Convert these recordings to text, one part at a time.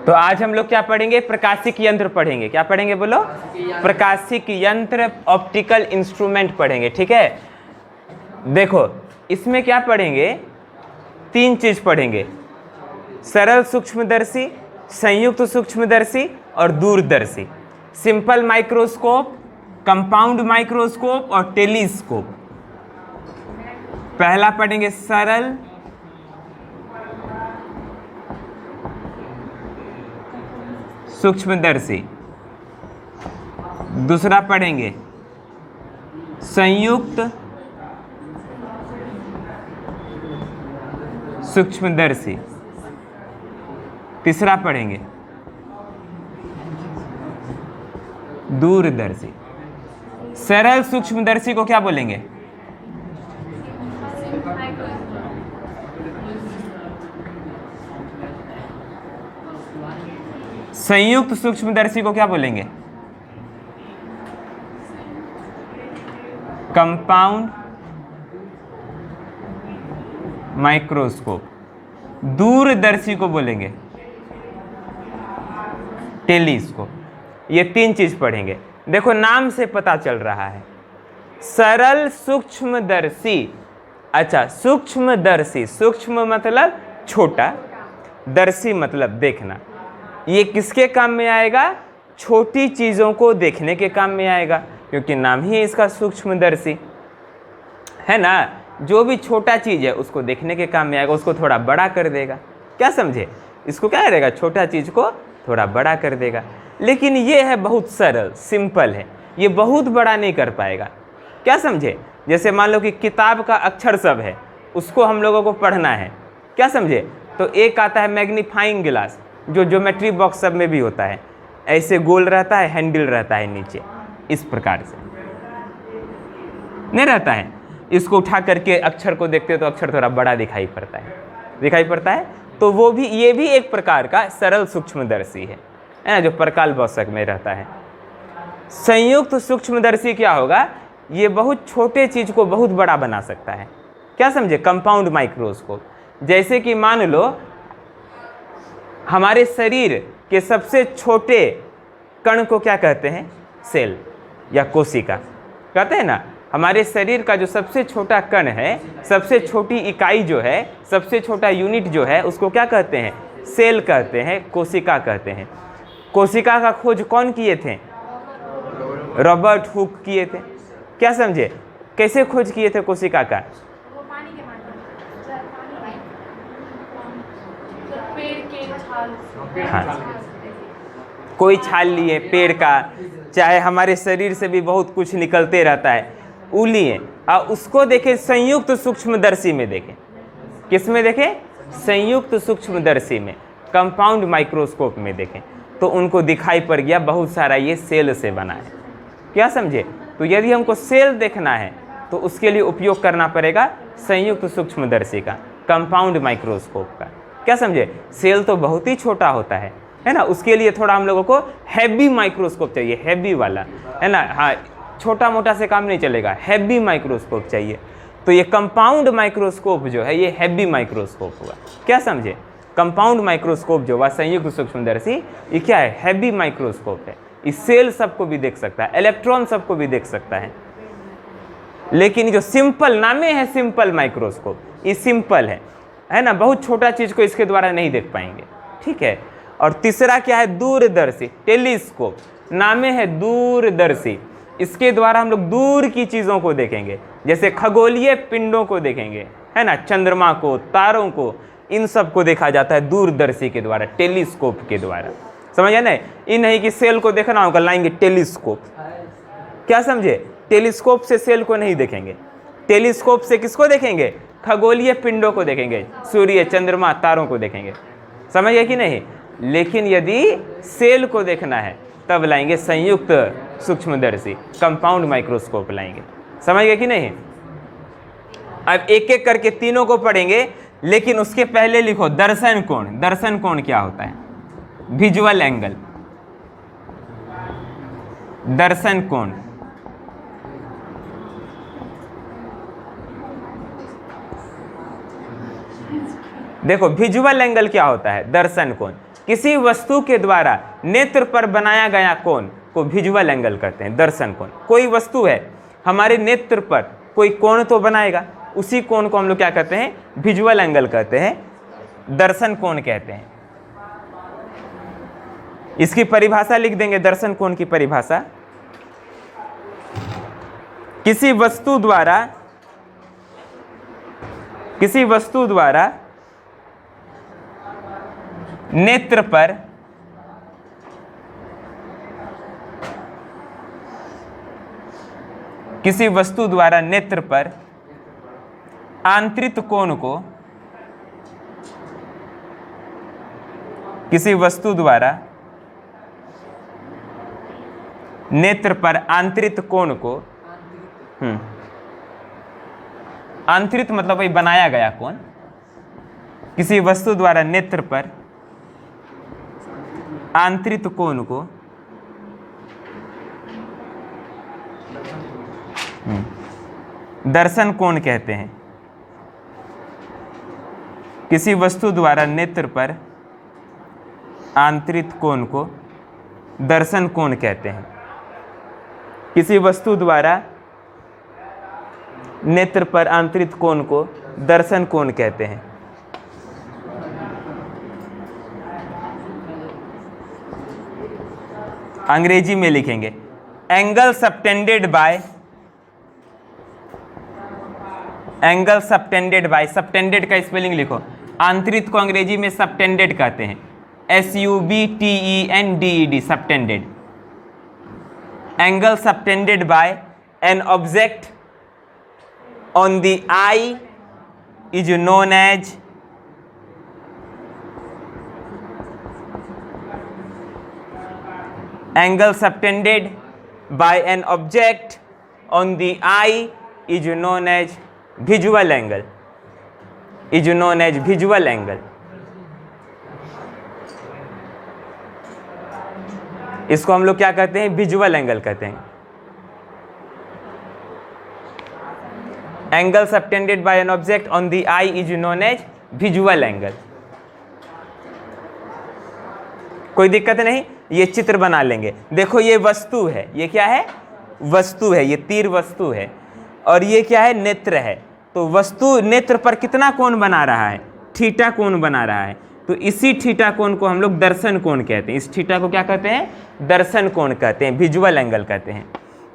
तो आज हम लोग क्या पढ़ेंगे? प्रकाशिक यंत्र पढ़ेंगे। क्या पढ़ेंगे बोलो? प्रकाशिक यंत्र, ऑप्टिकल इंस्ट्रूमेंट पढ़ेंगे। ठीक है, देखो इसमें क्या पढ़ेंगे? 3 चीज पढ़ेंगे, सरल सूक्ष्मदर्शी, संयुक्त सूक्ष्मदर्शी और दूरदर्शी। सिंपल माइक्रोस्कोप, कंपाउंड माइक्रोस्कोप और टेलीस्कोप। पहला पढ़ेंगे सरल सूक्ष्मदर्शी, दूसरा पढ़ेंगे संयुक्त सूक्ष्मदर्शी, तीसरा पढ़ेंगे दूरदर्शी। सरल सूक्ष्मदर्शी को क्या बोलेंगे? संयुक्त सूक्ष्मदर्शी को क्या बोलेंगे? Compound microscope. दूरदर्शी को बोलेंगे टेलीस्कोप। ये 3 चीज पढ़ेंगे। देखो नाम से पता चल रहा है, सरल सूक्ष्मदर्शी। अच्छा, सूक्ष्मदर्शी, सूक्ष्म मतलब छोटा, दर्शी मतलब देखना। ये किसके काम में आएगा? छोटी चीजों को देखने के काम में आएगा, क्योंकि नाम ही है इसका सूक्ष्मदर्शी, है ना। जो भी छोटा चीज है उसको देखने के काम में आएगा, उसको थोड़ा बड़ा कर देगा। क्या समझे? इसको क्या करेगा? छोटा चीज को थोड़ा बड़ा कर देगा। लेकिन ये है बहुत सरल, सिंपल है, ये बहुत बड़ा नहीं कर पाएगा। क्या समझे? जैसे मान लो कि किताब का अक्षर सब है, उसको हम लोगों को पढ़ना है। क्या समझे? तो एक आता है मैग्नीफाइंग ग्लास, जो ज्योमेट्री बॉक्स सब में भी होता है, ऐसे गोल रहता है, हैंडल रहता है नीचे, इस प्रकार से नहीं रहता है। इसको उठा करके अक्षर को देखते हो तो अक्षर थोड़ा बड़ा दिखाई पड़ता है। तो वो भी, ये भी एक प्रकार का सरल सूक्ष्मदर्शी है ना, जो प्रकाश वशक में रहता है। संयुक्त सूक्ष्मदर्शी क्या होगा? ये बहुत छोटे चीज को बहुत बड़ा बना सकता है। क्या समझे? Compound microscope. जैसे कि मान लो हमारे शरीर के सबसे छोटे कण को क्या कहते हैं? सेल या कोशिका कहते हैं ना। हमारे शरीर का जो सबसे छोटा कण है, सबसे छोटी इकाई जो है, सबसे छोटा यूनिट जो है, उसको क्या कहते हैं? सेल कहते हैं, कोशिका कहते हैं। कोशिका का खोज कौन किए थे? रॉबर्ट हुक किए थे। क्या समझे? कैसे खोज किए थे कोशिका का? हाँ, कोई छाल लिए पेड़ का, चाहे हमारे शरीर से भी बहुत कुछ निकलते रहता है, वो लिए और उसको देखे संयुक्त सूक्ष्मदर्शी में देखें। किस में देखें? संयुक्त सूक्ष्मदर्शी में, कंपाउंड माइक्रोस्कोप में देखें, तो उनको दिखाई पड़ गया बहुत सारा ये सेल से बना है। क्या समझे? तो यदि हमको सेल देखना है तो उसके लिए उपयोग करना पड़ेगा संयुक्त सूक्ष्मदर्शी का, कंपाउंड माइक्रोस्कोप का। क्या समझे? सेल तो बहुत ही छोटा होता है ना। उसके लिए थोड़ा हम लोगों को हैवी माइक्रोस्कोप चाहिए, हैवी वाला, है ना। हाँ, छोटा मोटा से काम नहीं चलेगा, हैवी माइक्रोस्कोप चाहिए। तो ये कंपाउंड माइक्रोस्कोप जो है, ये हैवी माइक्रोस्कोप हुआ। क्या समझे? कंपाउंड माइक्रोस्कोप जो हुआ, संयुक्त सूक्ष्मदर्शी, ये क्या है? हैवी माइक्रोस्कोप है। इस सेल सबको भी देख सकता है, इलेक्ट्रॉन सबको भी देख सकता है। लेकिन जो सिंपल नामे है सिंपल माइक्रोस्कोप, ये सिंपल है ना। बहुत छोटा चीज को इसके द्वारा नहीं देख पाएंगे। ठीक है। और तीसरा क्या है? दूरदर्शी, टेलीस्कोप। नामे है दूरदर्शी, इसके द्वारा हम लोग दूर की चीजों को देखेंगे, जैसे खगोलीय पिंडों को देखेंगे, है ना, चंद्रमा को, तारों को, इन सब को देखा जाता है दूरदर्शी के द्वारा, टेलीस्कोप के द्वारा। समझ आए ना? ये नहीं कि सेल को देखना होगा, लाएंगे टेलीस्कोप। क्या समझे? टेलीस्कोप से सेल को नहीं देखेंगे, टेलीस्कोप से किसको देखेंगे? खगोलीय पिंडों को देखेंगे, सूर्य, चंद्रमा, तारों को देखेंगे। समझ गए कि नहीं? लेकिन यदि सेल को देखना है तब लाएंगे संयुक्त सूक्ष्मदर्शी, कंपाउंड माइक्रोस्कोप लाएंगे। समझ गए कि नहीं? अब एक एक करके तीनों को पढ़ेंगे, लेकिन उसके पहले लिखो दर्शन कोण। दर्शन कोण क्या होता है? Visual angle. दर्शन कोण, देखो विजुअल एंगल क्या होता है? दर्शन कोण। किसी वस्तु के द्वारा नेत्र पर बनाया गया कोण को विजुअल एंगल कहते हैं, दर्शन कोण। कोई वस्तु है, हमारे नेत्र पर कोई कोण तो बनाएगा, उसी कोण को हम लोग क्या कहते हैं? विजुअल एंगल कहते हैं, दर्शन कोण कहते हैं। इसकी परिभाषा लिख देंगे, दर्शन कोण की परिभाषा। किसी वस्तु द्वारा नेत्र पर आंतरिक कोण को, किसी वस्तु द्वारा नेत्र पर आंतरिक कोण को, आंतरिक मतलब वही बनाया गया कोण, किसी वस्तु द्वारा नेत्र पर आंतरिक कोण को दर्शन कोण कहते हैं। किसी वस्तु द्वारा नेत्र पर आंतरिक कोण को दर्शन कोण कहते हैं। किसी वस्तु द्वारा नेत्र पर आंतरिक कोण को दर्शन कोण कहते हैं। अंग्रेजी में लिखेंगे angle subtended by, angle subtended by, subtended का स्पेलिंग लिखो, आंतरिक को अंग्रेजी में सबटेंडेड कहते हैं, SUBTENDED, subtended. Angle subtended by an object on the eye is known as angle subtended by an object on the eye is known as visual angle, is known as visual angle। इसको हम लोग क्या कहते हैं? Visual angle कहते हैं। Angle subtended by an object on the eye is known as visual angle. कोई दिक्कत नहीं, ये चित्र बना लेंगे। देखो ये वस्तु है, ये क्या है? वस्तु है, ये तीर वस्तु है, और ये क्या है? नेत्र है। तो वस्तु नेत्र पर कितना कोण बना रहा है? थीटा कोण बना रहा है। तो इसी थीटा कोण को हम लोग दर्शन कोण कहते हैं। इस थीटा को क्या कहते हैं? दर्शन कोण कहते हैं, विजुअल एंगल कहते हैं।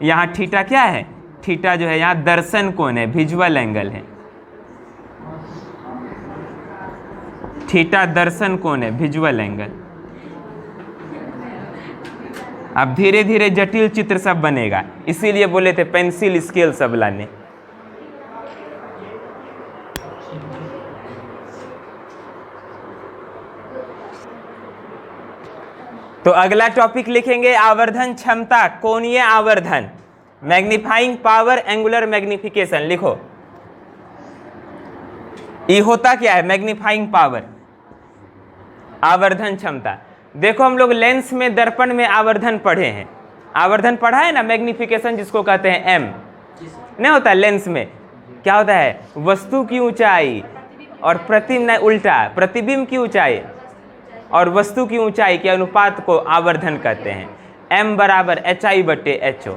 यहाँ थीटा क्या है? थीटा जो है यहाँ दर्शन कोण है, विजुअल एंगल है। थीटा दर्शन कोण है, विजुअल एंगल। अब धीरे धीरे जटिल चित्र सब बनेगा, इसीलिए बोले थे पेंसिल स्केल सब लाने। तो अगला टॉपिक लिखेंगे आवर्धन क्षमता, कोणीय आवर्धन, मैग्नीफाइंग पावर, एंगुलर मैग्निफिकेशन। लिखो ये होता क्या है? मैग्नीफाइंग पावर, आवर्धन क्षमता। देखो हम लोग लेंस में, दर्पण में आवर्धन पढ़े हैं, आवर्धन पढ़ा है ना, मैग्निफिकेशन जिसको कहते हैं एम, नहीं होता? लेंस में क्या होता है? वस्तु की ऊंचाई और उल्टा प्रतिबिंब की ऊंचाई और वस्तु की ऊंचाई के अनुपात को आवर्धन कहते हैं। m बराबर HI/HO,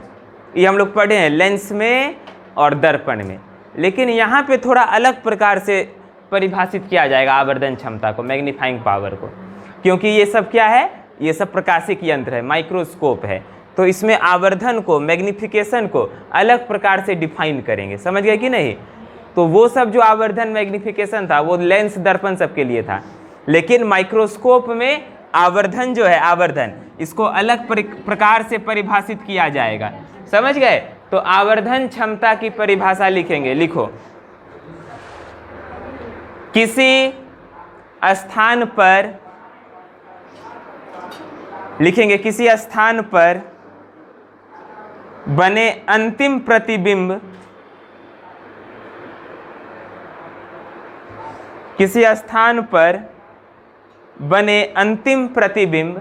ये हम लोग पढ़े हैं लेंस में और दर्पण में। लेकिन यहाँ पे थोड़ा अलग प्रकार से परिभाषित किया जाएगा आवर्धन क्षमता को, मैग्नीफाइंग पावर को, क्योंकि ये सब क्या है? ये सब प्रकाशिक यंत्र है, माइक्रोस्कोप है। तो इसमें आवर्धन को, मैग्निफिकेशन को अलग प्रकार से डिफाइन करेंगे, समझ गए कि नहीं? तो वो सब जो आवर्धन मैग्निफिकेशन था वो लेंस दर्पण सब के लिए था, लेकिन माइक्रोस्कोप में आवर्धन जो है, आवर्धन, इसको अलग प्रकार से परिभाषित किया जाएगा, समझ गए? तो आवर्धन क्षमता की परिभाषा लिखेंगे, लिखो किसी स्थान पर, लिखेंगे किसी स्थान पर बने अंतिम प्रतिबिंब, किसी स्थान पर बने अंतिम प्रतिबिंब,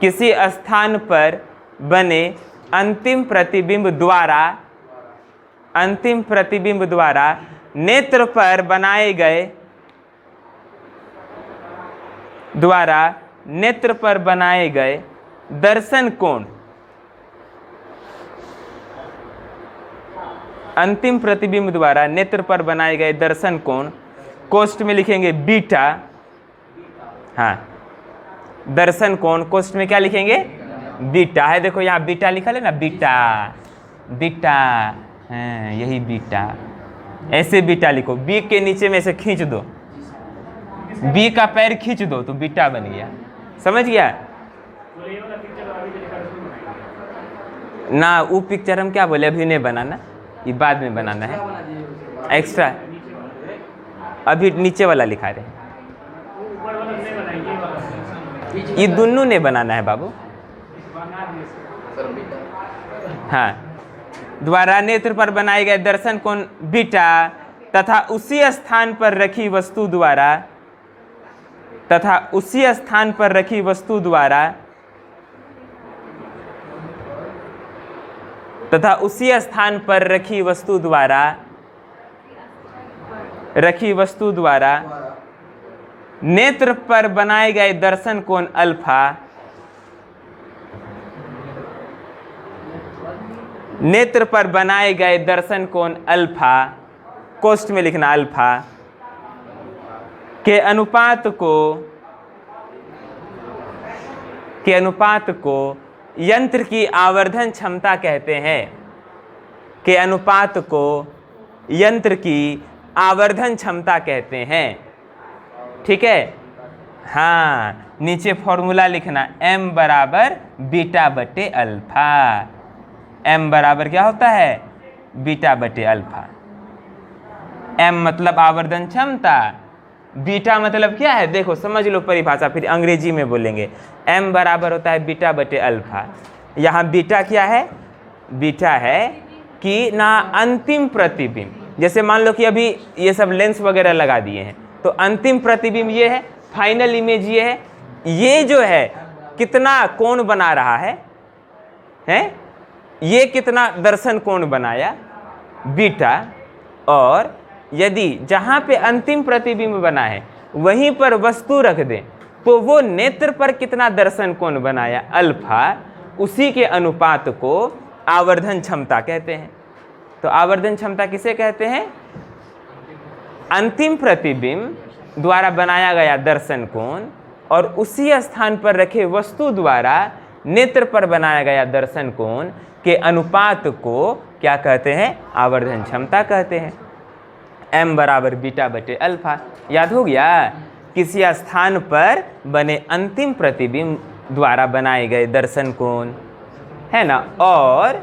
किसी स्थान पर बने अंतिम प्रतिबिंब द्वारा, अंतिम प्रतिबिंब द्वारा नेत्र पर बनाए गए द्वारा नेत्र पर बनाए गए दर्शन कोण, अंतिम प्रतिबिंब द्वारा नेत्र पर बनाए गए दर्शन कोण, कोष्ठ में लिखेंगे बीटा। हाँ, दर्शन कोण कोष्ठ में क्या लिखेंगे? बीटा है। देखो यहाँ बीटा लिखा है ना, बीटा बीटा, हाँ यही बीटा। ऐसे बीटा लिखो, बी के नीचे में ऐसे खींच दो, बी का पैर खींच दो तो बीटा बन गया। समझ गया ना? वो पिक्चर हम क्या बोले, अभी नहीं बनाना, ये बाद में बनाना है एक्स्ट्रा। अभी नीचे वाला लिखा रहे हैं, ये दोनों ने बनाना है बाबू। हाँ, द्वारा नेत्र पर बनाए गए दर्शन कोण बीटा तथा उसी स्थान पर रखी वस्तु द्वारा, तथा उसी स्थान पर रखी वस्तु द्वारा, तथा उसी स्थान पर रखी वस्तु द्वारा, नेत्र पर बनाए गए दर्शन कोण अल्फा, नेत्र पर बनाए गए दर्शन कोण अल्फा, कोष्ठ में लिखना अल्फा, के अनुपात को यंत्र की आवर्धन क्षमता कहते हैं। के अनुपात को यंत्र की आवर्धन क्षमता कहते हैं। ठीक है? हाँ, नीचे फॉर्मूला लिखना, m बराबर बीटा बटे अल्फा। m बराबर क्या होता है? बीटा बटे अल्फा। m मतलब आवर्धन क्षमता, बीटा मतलब क्या है? देखो समझ लो परिभाषा, फिर अंग्रेजी में बोलेंगे। m बराबर होता है बीटा बटे अल्फा। यहाँ बीटा क्या है? बीटा है कि ना अंतिम प्रतिबिंब, जैसे मान लो कि अभी ये सब लेंस वगैरह लगा दिए हैं, तो अंतिम प्रतिबिंब ये है, फाइनल इमेज ये है। ये जो है कितना कोण बना रहा है? ये कितना दर्शन कोण बनाया? बीटा। और यदि जहाँ पे अंतिम प्रतिबिंब बना है वहीं पर वस्तु रख दें तो वो नेत्र पर कितना दर्शन कोण बनाया? अल्फा। उसी के अनुपात को आवर्धन क्षमता कहते हैं। तो आवर्धन क्षमता किसे कहते हैं? अंतिम प्रतिबिंब द्वारा बनाया गया दर्शन कोण और उसी स्थान पर रखे वस्तु द्वारा नेत्र पर बनाया गया दर्शन कोण के अनुपात को क्या कहते हैं? आवर्धन क्षमता कहते हैं। m बराबर बीटा बटे अल्फा। याद हो गया? किसी स्थान पर बने अंतिम प्रतिबिंब द्वारा बनाए गए दर्शन कोण है ना, और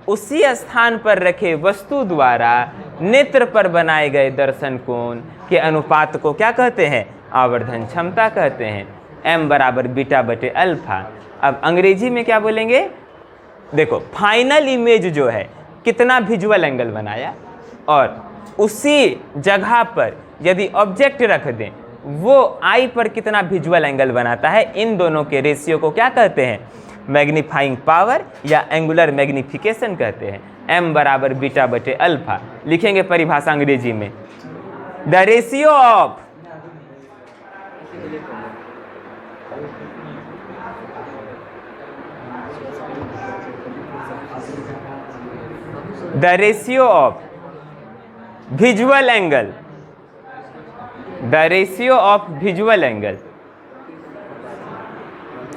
उसी स्थान पर रखे वस्तु द्वारा नेत्र पर बनाए गए दर्शन कोण के अनुपात को क्या कहते हैं? आवर्धन क्षमता कहते हैं। m बराबर बीटा बटे अल्फा। अब अंग्रेजी में क्या बोलेंगे? देखो, फाइनल इमेज जो है कितना विजुअल एंगल बनाया, और उसी जगह पर यदि ऑब्जेक्ट रख दें वो आई पर कितना विजुअल एंगल बनाता है, इन दोनों के रेशियो को क्या कहते हैं? मैग्नीफाइंग पावर या एंगुलर मैग्निफिकेशन कहते हैं। m बराबर बीटा बटे अल्फा। लिखेंगे परिभाषा अंग्रेजी में, the ratio of visual angle, the ratio of visual angle,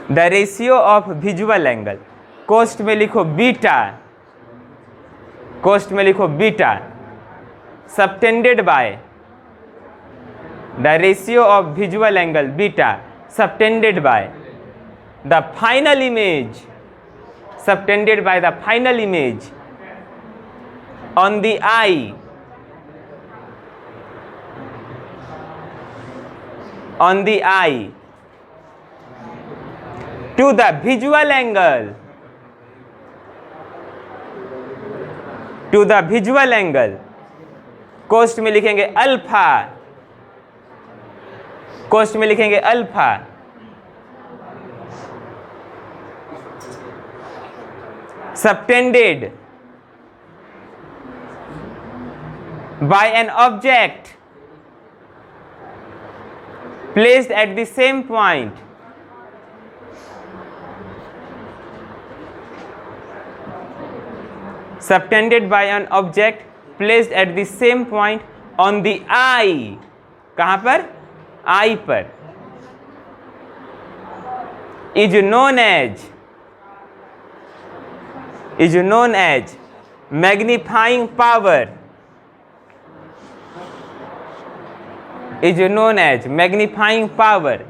the ratio of visual angle, कोष्ठ में लिखो बीटा, कोष्ठ में लिखो beta, subtended by the ratio of visual angle beta subtended by the final image, subtended by the final image on the eye, on the eye to the visual angle, to the visual angle, कोष्ठ में लिखेंगे alpha, कोष्ठ में लिखेंगे alpha, subtended by an object placed at the same point subtended by an object placed at the same point on the eye. कहाँ पर? आई पर. is known as magnifying power. Is known as magnifying power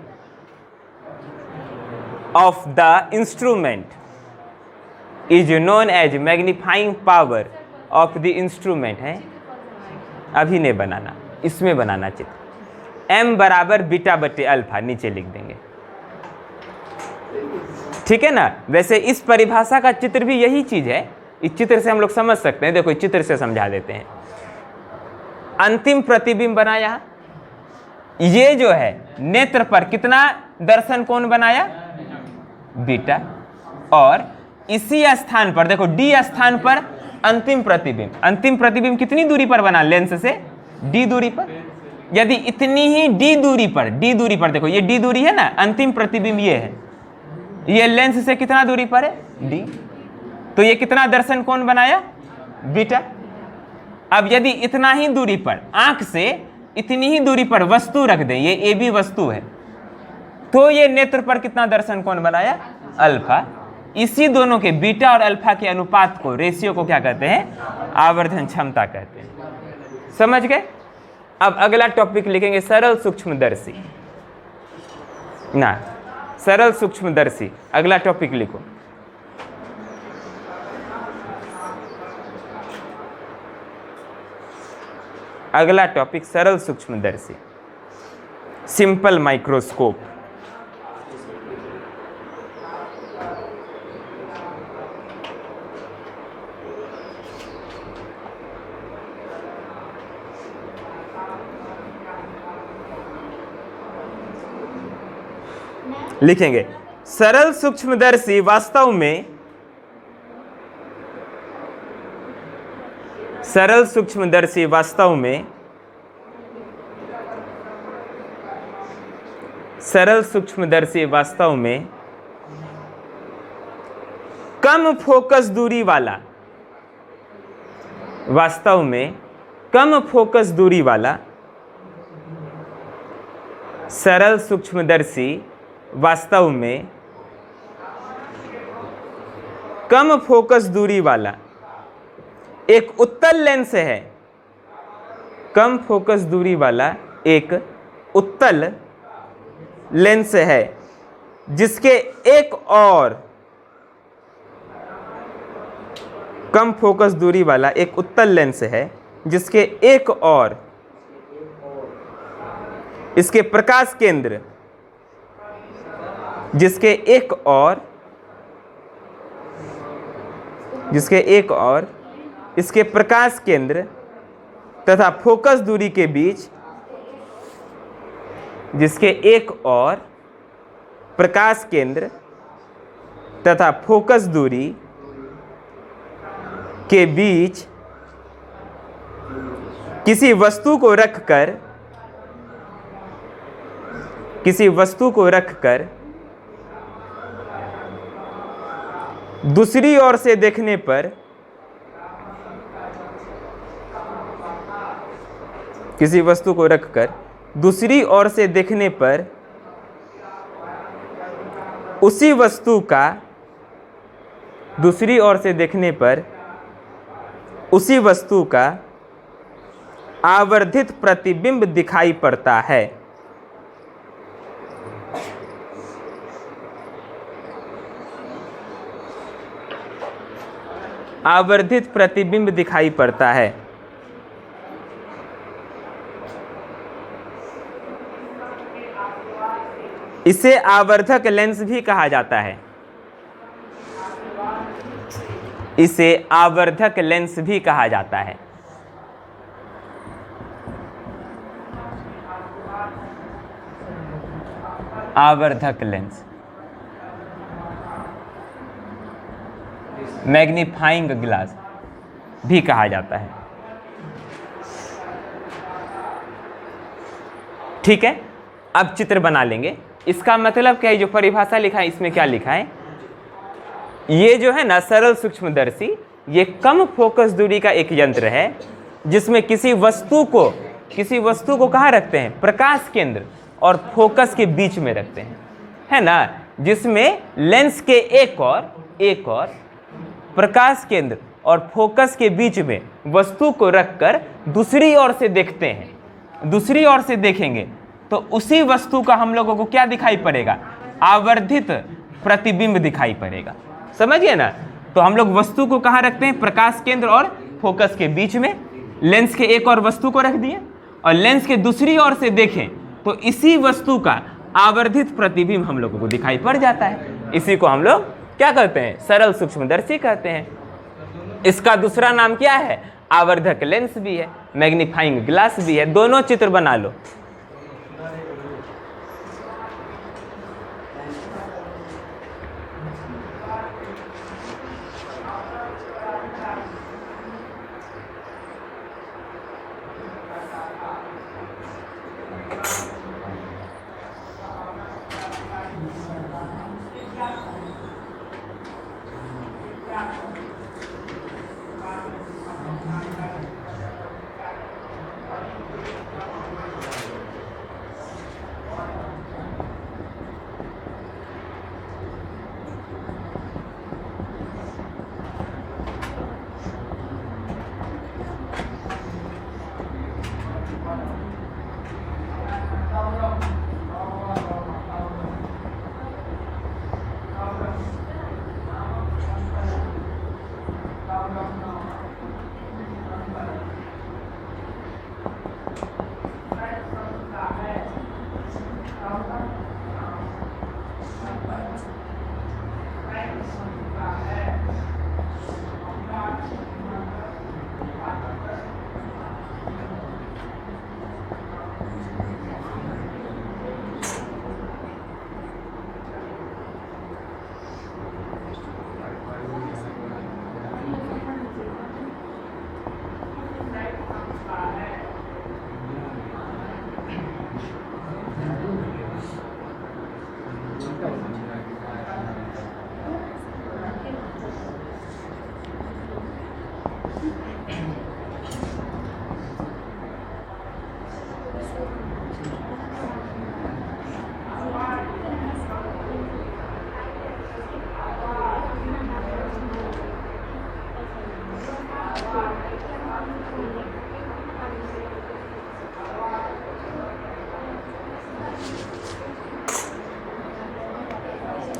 of the instrument. Is known as magnifying power of the instrument. है, अभी नहीं बनाना, इसमें बनाना चित्र. m बराबर beta बटे अल्फा नीचे लिख देंगे. ठीक है ना. वैसे इस परिभाषा का चित्र भी यही चीज है. इस चित्र से हम लोग समझ सकते हैं. देखो इस चित्र से समझा देते हैं. अंतिम प्रतिबिंब बनाया, ये जो है नेत्र पर कितना दर्शन कोण बनाया? बीटा. और इसी स्थान पर देखो डी स्थान पर अंतिम प्रतिबिंब. अंतिम प्रतिबिंब कितनी दूरी पर बना? लेंस से डी दूरी पर. यदि इतनी ही डी दूरी पर देखो ये डी दूरी है ना, अंतिम प्रतिबिंब ये है, ये लेंस से कितना दूरी पर है? डी. तो ये कितना दर्शन कोण बनाया? बीटा. अब यदि इतना ही दूरी पर, आंख से इतनी ही दूरी पर वस्तु रख दें, ये ए बी वस्तु है, तो ये नेत्र पर कितना दर्शन कोण बनाया? अल्फा. इसी दोनों के बीटा और अल्फा के अनुपात को, रेशियो को क्या कहते हैं? आवर्धन क्षमता कहते हैं. समझ गए? अब अगला टॉपिक लिखेंगे सरल सूक्ष्मदर्शी. ना, सरल सूक्ष्मदर्शी अगला टॉपिक लिखो. अगला टॉपिक सरल सूक्ष्मदर्शी, सिंपल माइक्रोस्कोप. लिखेंगे सरल सूक्ष्मदर्शी वास्तव में, सरल सूक्ष्मदर्शी वास्तव में, सरल सूक्ष्मदर्शी वास्तव में कम फोकस दूरी वाला, वास्तव में कम फोकस दूरी वाला, सरल सूक्ष्मदर्शी वास्तव में कम फोकस दूरी वाला एक उत्तल लेंस है. कम फोकस दूरी वाला एक उत्तल लेंस है जिसके एक और, कम फोकस दूरी वाला एक उत्तल लेंस है जिसके एक और इसके प्रकाश केंद्र, जिसके एक और इसके प्रकाश केंद्र तथा फोकस दूरी के बीच, जिसके एक और प्रकाश केंद्र तथा फोकस दूरी के बीच किसी वस्तु को रखकर दूसरी ओर से देखने पर, किसी वस्तु को रखकर दूसरी ओर से देखने पर उसी वस्तु का, दूसरी ओर से देखने पर उसी वस्तु का आवर्धित प्रतिबिंब दिखाई पड़ता है. आवर्धित प्रतिबिंब दिखाई पड़ता है. इसे आवर्धक लेंस भी कहा जाता है. इसे आवर्धक लेंस भी कहा जाता है. आवर्धक लेंस, मैग्नीफाइंग ग्लास भी कहा जाता है. ठीक है. अब चित्र बना लेंगे। इसका मतलब क्या है, जो परिभाषा लिखा है इसमें क्या लिखा है, ये जो है ना सरल सूक्ष्मदर्शी, ये कम फोकस दूरी का एक यंत्र है जिसमें किसी वस्तु को कहाँ रखते हैं, प्रकाश केंद्र और फोकस के बीच में रखते हैं, है ना, जिसमें लेंस के एक और प्रकाश केंद्र और फोकस के बीच में वस्तु को रखकर दूसरी ओर से देखते हैं। दूसरी ओर से देखेंगे तो उसी वस्तु का हम लोगों को क्या दिखाई पड़ेगा, आवर्धित प्रतिबिंब दिखाई पड़ेगा। समझिए ना। तो हम लोग वस्तु को कहाँ रखते हैं, प्रकाश केंद्र और फोकस के बीच में। लेंस के एक और वस्तु को रख दिए और लेंस के दूसरी ओर से देखें तो इसी वस्तु का आवर्धित प्रतिबिंब हम लोगों को दिखाई पड़ जाता है। इसी को हम लोग क्या कहते हैं, सरल सूक्ष्मदर्शी कहते हैं। इसका दूसरा नाम क्या है, आवर्धक लेंस भी है, मैग्नीफाइंग ग्लास भी है। दोनों चित्र बना लो।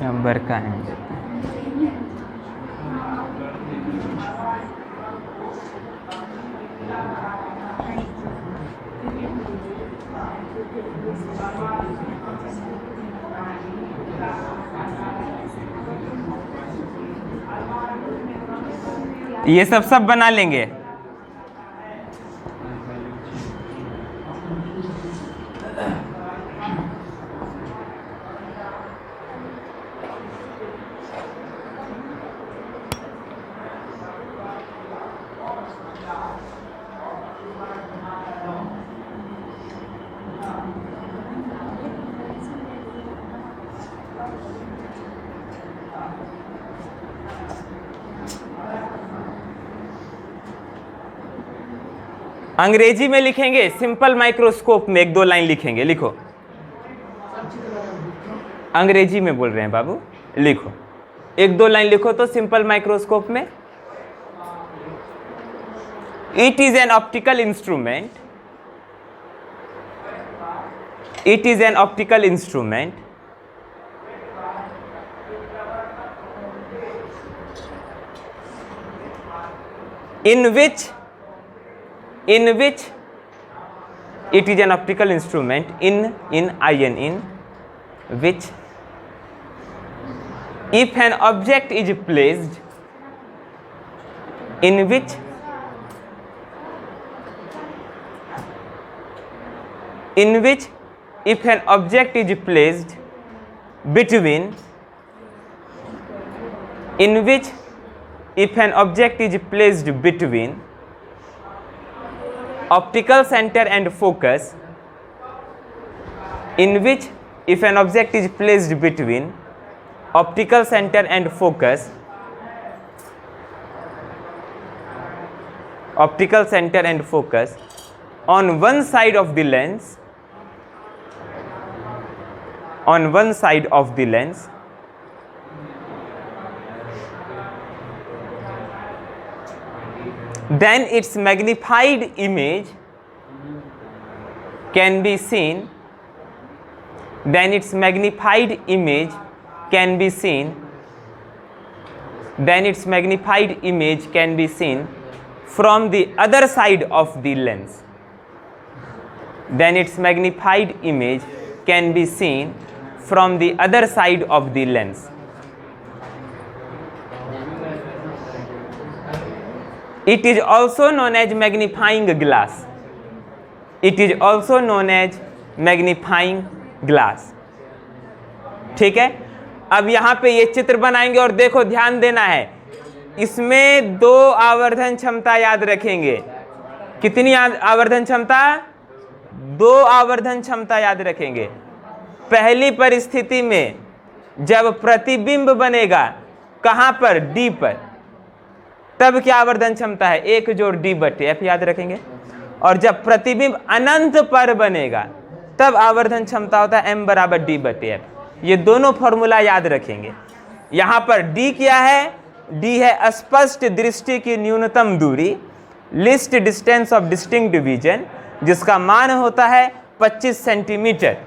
नंबर का है। ये सब बना लेंगे। अंग्रेजी में लिखेंगे, सिंपल माइक्रोस्कोप में एक दो लाइन लिखेंगे। लिखो, अंग्रेजी में बोल रहे हैं बाबू, लिखो एक दो लाइन लिखो तो सिंपल माइक्रोस्कोप में। It is an optical instrument, it is an optical instrument in which it is an optical instrument in which if an object is placed in which if an object is placed between in which if an object is placed between optical center and focus in which if an object is placed between optical center and focus, on one side of the lens, then its magnified image can be seen from the other side of the lens. It is also known as magnifying glass. ठीक है, अब यहाँ पे ये चित्र बनाएंगे और देखो ध्यान देना है, इसमें 2 आवर्धन क्षमता याद रखेंगे। कितनी आवर्धन क्षमता? 2 आवर्धन क्षमता याद रखेंगे। पहली परिस्थिति में जब प्रतिबिंब बनेगा कहाँ पर? डी पर, तब क्या आवर्धन क्षमता है? 1 जोड़ डी बटे एफ याद रखेंगे। और जब प्रतिबिंब अनंत पर बनेगा तब आवर्धन क्षमता होता है एम बराबर डी बटे एफ। ये दोनों फॉर्मूला याद रखेंगे। यहाँ पर डी क्या है? डी है स्पष्ट दृष्टि की न्यूनतम दूरी, least distance of distinct vision, जिसका मान होता है 25 सेंटीमीटर।